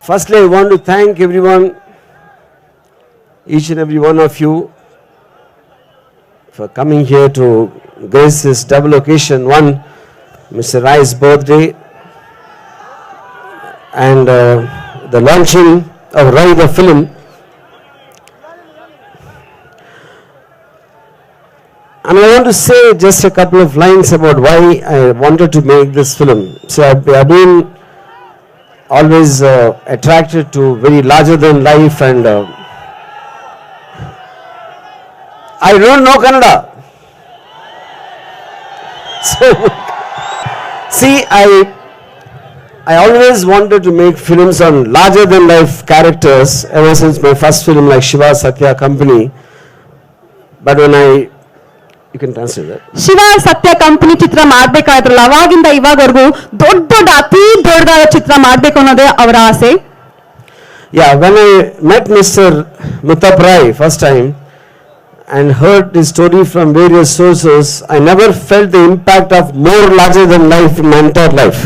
Firstly, I want to thank everyone, each and every one of you, for coming here to grace this double occasion. One, Mr. Rai's birthday, and the launching of Rai the film. And I want to say just a couple of lines about why I wanted to make this film. So I've been always attracted to very larger than life, and I don't know Kannada. So see, I always wanted to make films on larger than life characters ever since my first film like Shiva Satya Company. But when you can translate that. Shiva ಸತ್ಯ company ಚಿತ್ರ ಮಾಡ್ಬೇಕಾದ್ರಲ್ಲ, ಅವಾಗಿಂದ ಇವಾಗವರೆಗೂ ಅತಿ ದೊಡ್ಡದಾದ ಚಿತ್ರ ಮಾಡ್ಬೇಕು ಅನ್ನೋದೇ ಅವರ ಆಸೆ. Yeah, when I met Mr. Muttappa Rai first time and heard his story from various sources, I never felt the impact of more larger than life in my entire life.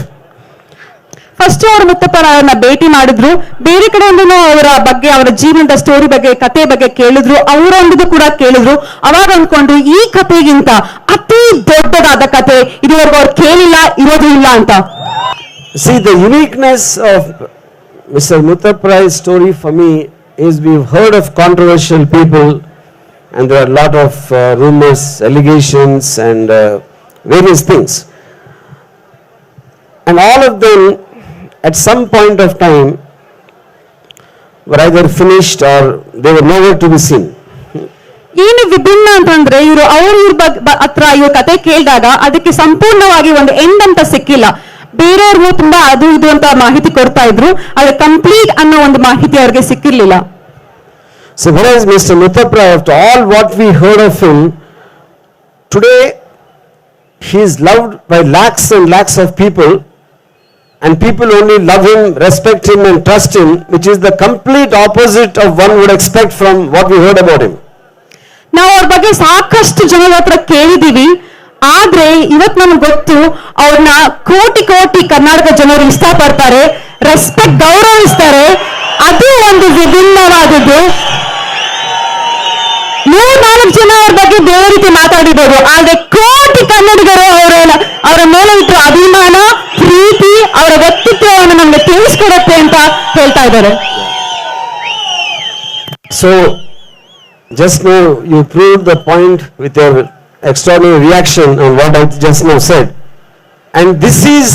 First ಅವರು ಮುತ್ತಪ್ಪರನ್ನ ಭೇಟಿ ಮಾಡಿದ್ರು, ಬೇರೆ ಕಡೆಯಿಂದನೂ ಅವರ ಬಗ್ಗೆ, ಅವರ ಜೀವನದ story ಬಗ್ಗೆ, ಕತೆ ಬಗ್ಗೆ ಕೇಳಿದ್ರು, ಅವರೊಂದಿಗೂ ಕೂಡ ಕೇಳಿದ್ರು. ಅವಾಗ ಅಂದ್ಕೊಂಡ್ರು ಈ ಕತೆಗಿಂತ ಅತಿ ದೊಡ್ಡದಾದ ಕತೆ ಇದುವರೆಗೂ ಅವ್ರು ಕೇಳಿಲ್ಲ, ಇರೋದು ಇಲ್ಲ ಅಂತ. See, the uniqueness of Mr. Muttappa Rai's story for me is we've heard of controversial people, and there are a lot of rumors, allegations, and various things. And all of them at some point of time were either finished or they were nowhere to be seen. ಏನು ವಿಭಿನ್ನ ಅಂತಂದ್ರೆ ಇವ್ರ ಹತ್ರ ಇವ್ರ ಕತೆ ಕೇಳಿದಾಗ ಅದಕ್ಕೆ ಸಂಪೂರ್ಣವಾಗಿ ಒಂದು ಎಂಡ್ ಅಂತ ಸಿಕ್ಕಿಲ್ಲ. ಬೇರೆಯವ್ರಿಗೂ ತುಂಬಾ ಅದು ಇದು ಅಂತ ಮಾಹಿತಿ ಕೊಡ್ತಾ ಇದ್ರು, ಆದ್ರೆ ಕಂಪ್ಲೀಟ್ ಅನ್ನೋ ಒಂದು ಮಾಹಿತಿ ಅವ್ರಿಗೆ ಸಿಕ್ಕಿರ್ಲಿಲ್ಲ. So whereas Mr. Muttappa Rai, after all what we heard of him, today he is loved by lakhs and lakhs of people, and people only love him, respect him and trust him, which is the complete opposite of one would expect from what we heard about him. ನಾವು ಅವ್ರ ಬಗ್ಗೆ ಸಾಕಷ್ಟು ಜನರ ಹತ್ರ ಕೇಳಿದೀವಿ, ಆದ್ರೆ ಇವತ್ತು ನಮ್ಗೆ ಗೊತ್ತು ಅವ್ರನ್ನ ಕೋಟಿ ಕೋಟಿ ಕರ್ನಾಟಕ ಜನರು ಇಷ್ಟಪಡ್ತಾರೆ, ರೆಸ್ಪೆಕ್ಟ್, ಗೌರವಿಸ್ತಾರೆ. ಅದು ಒಂದು ವಿಭಿನ್ನವಾದದ್ದು. 3-4 ಜನ ಅವ್ರ ಬಗ್ಗೆ ಬೇರೆ ರೀತಿ ಮಾತಾಡಿದರು, ಆದ್ರೆ ಕೋಟಿ ಕನ್ನಡಿಗರು ಅವರ ಮೇಲೆ ಇಟ್ಟು ಅಭಿಮಾನ, ಪ್ರೀತಿ, ಅವರ ವ್ಯಕ್ತಿತ್ವವನ್ನು ನಮ್ಗೆ ತಿಳಿಸ್ಕೊಡುತ್ತೆ ಅಂತ ಹೇಳ್ತಾ ಇದ್ದಾರೆ. So just now you proved the point with your extraordinary reaction on what I just now said, and this is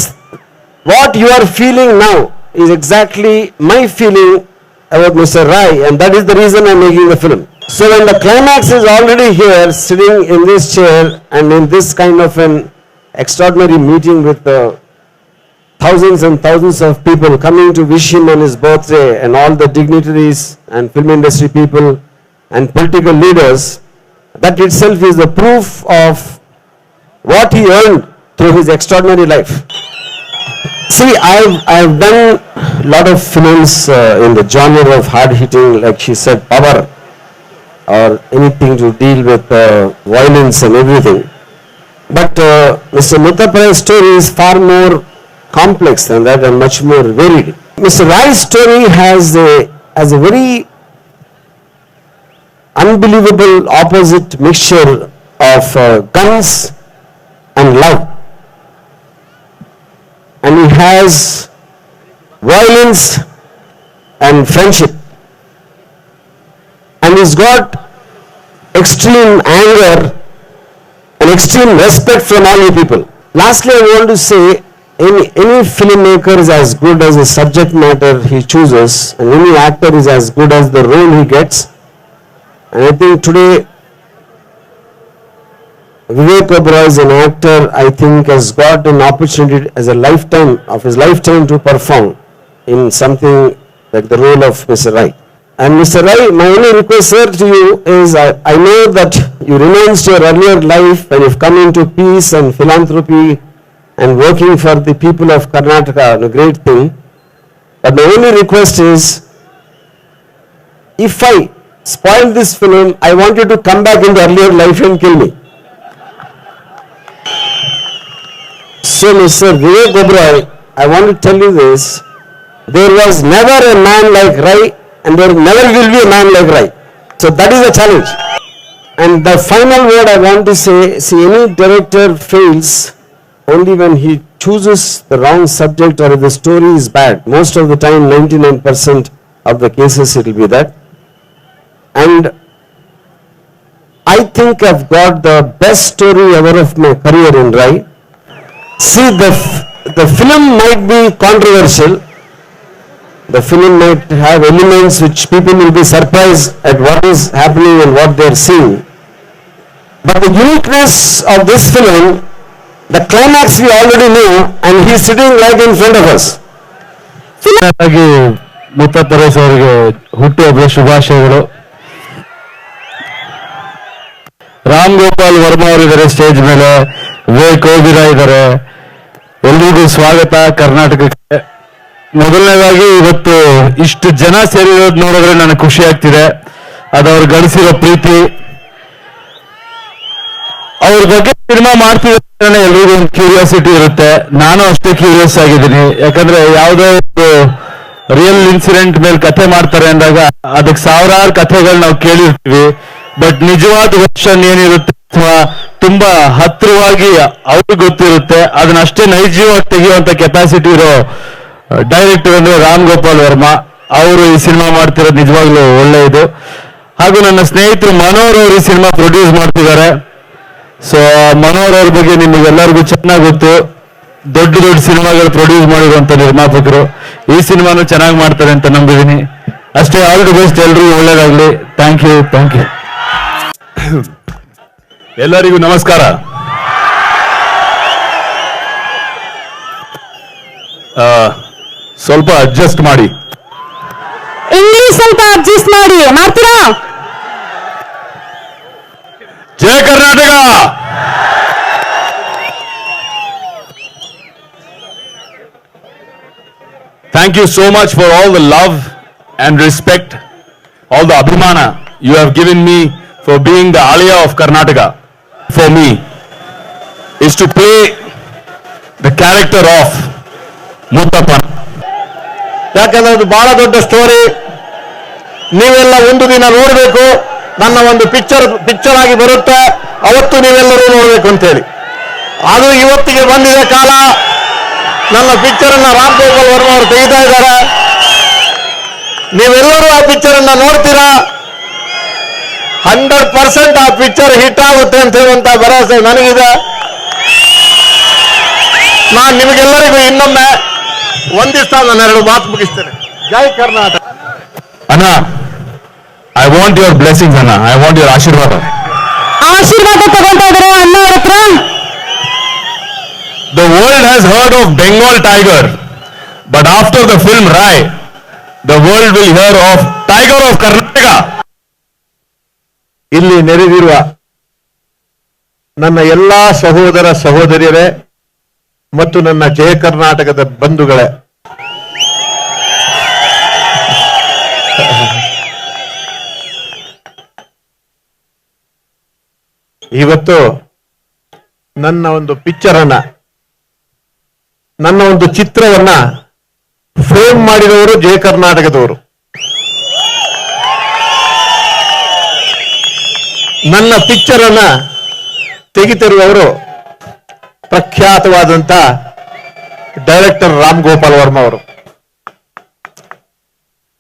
what you are feeling now is exactly my feeling about Mr. Rai, and that is the reason I am making the film. So when the climax is already here, sitting in this chair and in this kind of an extraordinary meeting with thousands and thousands of people coming to wish him on his birthday, and all the dignitaries and film industry people and political leaders, that itself is the proof of what he earned through his extraordinary life. See, I've done a lot of films in the genre of hard hitting, like she said, power, or anything to deal with violence and everything. But Mr. Muttappa Rai's story is far more complex than that and much more varied. Mr. Rai's story has a very unbelievable opposite mixture of guns and love. And he has violence and friendship. And he's got extreme anger and extreme respect from all you people. Lastly, I want to say, any filmmaker is as good as the subject matter he chooses, and any actor is as good as the role he gets. And I think today Vivek Oberoi is an actor I think has got an opportunity as a lifetime of his lifetime to perform in something like the role of Mr. Rai. And Mr. Rai, my only request, sir, to you is I know that you renounced your earlier life and you've come into peace and philanthropy and working for the people of Karnataka, a great thing. But my only request is, if I spoil this film, I want you to come back in the earlier life and kill me. So Mr. Vivek Oberoi, I want to tell you this, there was never a man like Rai, and there never will be a man like Rai. So that is the challenge. And the final word I want to say, see, any director fails only when he chooses the wrong subject or if the story is bad. Most of the time, 99% of the cases it will be that. And I think I've got the best story ever of my career in Rai. See, the film might be controversial. The film might have elements which people will be surprised at what is happening and what they are seeing. But the uniqueness of this film, the climax we already know, and he is sitting right in front of us. ಹಾಗಾಗಿ ಮುತ್ತಪ್ಪರೇಶ್ ಅವರಿಗೆ ಹುಟ್ಟುಹಬ್ಬದ ಶುಭಾಶಯಗಳು. ರಾಮ್ ಗೋಪಾಲ್ ವರ್ಮಾ ಅವರಿದ್ದಾರೆ stage ಮೇಲೆ, ವಿವೇಕ್ ಓಬಿರಾಯ್ ಇದ್ದಾರೆ. ಎಲ್ರಿಗೂ ಸ್ವಾಗತ ಕರ್ನಾಟಕಕ್ಕೆ. ಮೊದಲನೇದಾಗಿ ಇವತ್ತು ಇಷ್ಟು ಜನ ಸೇರಿರೋದು ನೋಡಿದ್ರೆ ನನಗೆ ಖುಷಿ ಆಗ್ತಿದೆ. ಅದು ಅವ್ರು ಗಳಿಸಿರೋ ಪ್ರೀತಿ, ಅವ್ರ ಬಗ್ಗೆ ಸಿನಿಮಾ ಮಾಡ್ತಿದ್ರೆ ಎಲ್ರಿಗೂ ಒಂದು ಕ್ಯೂರಿಯಾಸಿಟಿ ಇರುತ್ತೆ. ನಾನು ಅಷ್ಟೇ ಕ್ಯೂರಿಯಸ್ ಆಗಿದ್ದೀನಿ. ಯಾಕಂದ್ರೆ ಯಾವುದೋ ಒಂದು ರಿಯಲ್ ಇನ್ಸಿಡೆಂಟ್ ಮೇಲೆ ಕಥೆ ಮಾಡ್ತಾರೆ ಅಂದಾಗ ಅದಕ್ಕೆ ಸಾವಿರಾರು ಕಥೆಗಳು ನಾವು ಕೇಳಿರ್ತೀವಿ. ಬಟ್ ನಿಜವಾದ ವರ್ಷನ್ ಏನಿರುತ್ತೆ ಅಥವಾ ತುಂಬಾ ಹತ್ತಿರವಾಗಿ ಅವ್ರಿಗೆ ಗೊತ್ತಿರುತ್ತೆ. ಅದನ್ನ ಅಷ್ಟೇ ನೈಜವಾಗಿ ತೆಗೆಯುವಂತ ಕೆಪಾಸಿಟಿ ಇರೋ ಡೈರೆಕ್ಟರ್ ಅಂದ್ರೆ ರಾಮ್ ಗೋಪಾಲ್ ವರ್ಮಾ. ಅವರು ಈ ಸಿನಿಮಾ ಮಾಡ್ತಿರೋದು ನಿಜವಾಗ್ಲೂ ಒಳ್ಳೆಯದು. ಹಾಗೂ ನನ್ನ ಸ್ನೇಹಿತರು ಮನೋಹರ್ ಅವರು ಈ ಸಿನಿಮಾ ಪ್ರೊಡ್ಯೂಸ್ ಮಾಡ್ತಿದ್ದಾರೆ. ಸೊ ಮನೋಹರ್ ಅವ್ರ ಬಗ್ಗೆ ನಿಮಗೆಲ್ಲರಿಗೂ ಚೆನ್ನಾಗಿ ಗೊತ್ತು. ದೊಡ್ಡ ದೊಡ್ಡ ಸಿನಿಮಾಗಳು ಪ್ರೊಡ್ಯೂಸ್ ಮಾಡಿರುವಂತ ನಿರ್ಮಾಪಕರು. ಈ ಸಿನಿಮಾನು ಚೆನ್ನಾಗಿ ಮಾಡ್ತಾರೆ ಅಂತ ನಂಬಿದ್ದೀನಿ. ಅಷ್ಟೇ, ಆಲ್ ದಿ ಬೆಸ್ಟ್, ಎಲ್ರಿಗೂ ಒಳ್ಳೇದಾಗ್ಲಿ. Thank you. ಎಲ್ಲರಿಗೂ ನಮಸ್ಕಾರ. ಸ್ವಲ್ಪ ಅಡ್ಜಸ್ಟ್ ಮಾಡಿ. ಇಂಗ್ಲಿಷ್ ಸ್ವಲ್ಪ ಅಡ್ಜಸ್ಟ್ ಮಾಡ್ತೀರಾ? ಜಯ Karnataka. Thank you so much for all the love and respect, all the abhimana you have given me for being the Aliya of Karnataka. For me is to play the character of Muttappan. ಯಾಕಂದ್ರೆ ಅದು ಬಹಳ ದೊಡ್ಡ story. ನೀವೆಲ್ಲ ಒಂದು ದಿನ ನೋಡಬೇಕು. ನನ್ನ ಒಂದು ಪಿಕ್ಚರ್ ಆಗಿ ಬರುತ್ತೆ, ಅವತ್ತು ನೀವೆಲ್ಲರೂ ನೋಡಬೇಕು ಅಂತೇಳಿ. ಅದು ಇವತ್ತಿಗೆ ಬಂದಿದೆ ಕಾಲ. ನನ್ನ ಪಿಕ್ಚರ್ ಅನ್ನ ರಾಮ್ ಗೋಪಾಲ್ ವರ್ಮಾ ಅವರು ತೆಗಿತಾ ಇದ್ದಾರೆ. ನೀವೆಲ್ಲರೂ ಆ ಪಿಕ್ಚರ್ ಅನ್ನ ನೋಡ್ತೀರಾ. 100% ಆ ಪಿಕ್ಚರ್ ಹಿಟ್ ಆಗುತ್ತೆ ಅಂತ ಹೇಳುವಂತ ಭರವಸೆ ನನಗಿದೆ. ನಾನು ನಿಮಗೆಲ್ಲರಿಗೂ ಇನ್ನೊಮ್ಮೆ ಒಂದಿಸ್ತಾ ನಾನು 2 ಮಾತು ಮುಗಿಸ್ತೇನೆ. ಜೈ ಕರ್ನಾಟಕ. ಅಣ್ಣ, I want your blessings, Anna. I want your ಆಶೀರ್ವಾದ. ಆಶೀರ್ವಾದ ತಗೊಂತಾ ಇದ್ದಾರೆ ಅಣ್ಣ ಅವ್ರ ಹತ್ರ. The world has heard of Bengal tiger, but after the film Rai, the world will hear of Tiger of Karnataka. ಇಲ್ಲಿ ನೆರೆದಿರುವ ನನ್ನ ಎಲ್ಲಾ ಸಹೋದರ ಸಹೋದರಿಯರೇ ಮತ್ತು ನನ್ನ ಜಯ ಕರ್ನಾಟಕದ ಬಂಧುಗಳೇ, ಇವತ್ತು ನನ್ನ ಒಂದು ಪಿಕ್ಚರ್ ಅನ್ನ, ನನ್ನ ಒಂದು ಚಿತ್ರವನ್ನ ಫ್ರೇಮ್ ಮಾಡಿದವರು ಜಯ ಕರ್ನಾಟಕದವರು. ನನ್ನ ಪಿಕ್ಚರ್ ಅನ್ನ ತೆಗಿತಿರುವವರು ಪ್ರಖ್ಯಾತವಾದಂತ ಡೈರೆಕ್ಟರ್ ರಾಮ್ ಗೋಪಾಲ್ ವರ್ಮಾ ಅವರು.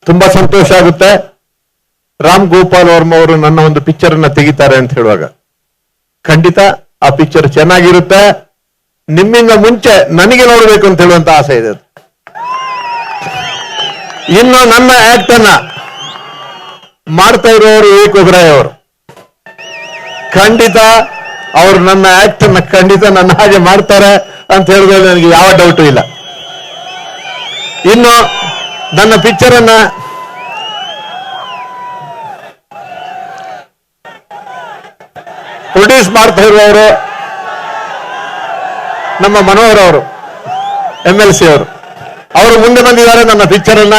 ತುಂಬಾ ಸಂತೋಷ ಆಗುತ್ತೆ. ರಾಮ್ ಗೋಪಾಲ್ ವರ್ಮಾ ಅವರು ನನ್ನ ಒಂದು ಪಿಕ್ಚರ್ ಅನ್ನ ತೆಗಿತಾರೆ ಅಂತ ಹೇಳುವಾಗ ಖಂಡಿತ ಆ ಪಿಕ್ಚರ್ ಚೆನ್ನಾಗಿರುತ್ತೆ. ನಿಮ್ಮಿಂದ ಮುಂಚೆ ನನಗೆ ನೋಡ್ಬೇಕು ಅಂತ ಹೇಳುವಂತ ಆಸೆ ಇದೆ. ಇನ್ನು ನನ್ನ ಆಕ್ಟ್ ಅನ್ನ ಮಾಡ್ತಾ ಇರುವವರು ವಿವೇಕ್ ಒಬೆರಾಯ್ ಅವರು. ಖಂಡಿತ ಅವರು ನನ್ನ ಆಕ್ಟ್ ಅನ್ನ ಖಂಡಿತ ನನ್ನ ಹಾಗೆ ಮಾಡ್ತಾರೆ ಅಂತ ಹೇಳಿದ್ರೆ ನನಗೆ ಯಾವ ಡೌಟು ಇಲ್ಲ. ಇನ್ನು ನನ್ನ ಪಿಕ್ಚರ್ ಅನ್ನ ಪ್ರೊಡ್ಯೂಸ್ ಮಾಡ್ತಾ ಇರುವವರು ನಮ್ಮ ಮನೋಹರ್ ಅವರು, MLC ಅವರು. ಅವರು ಮುಂದೆ ಬಂದಿದ್ದಾರೆ ನನ್ನ ಪಿಕ್ಚರ್ ಅನ್ನ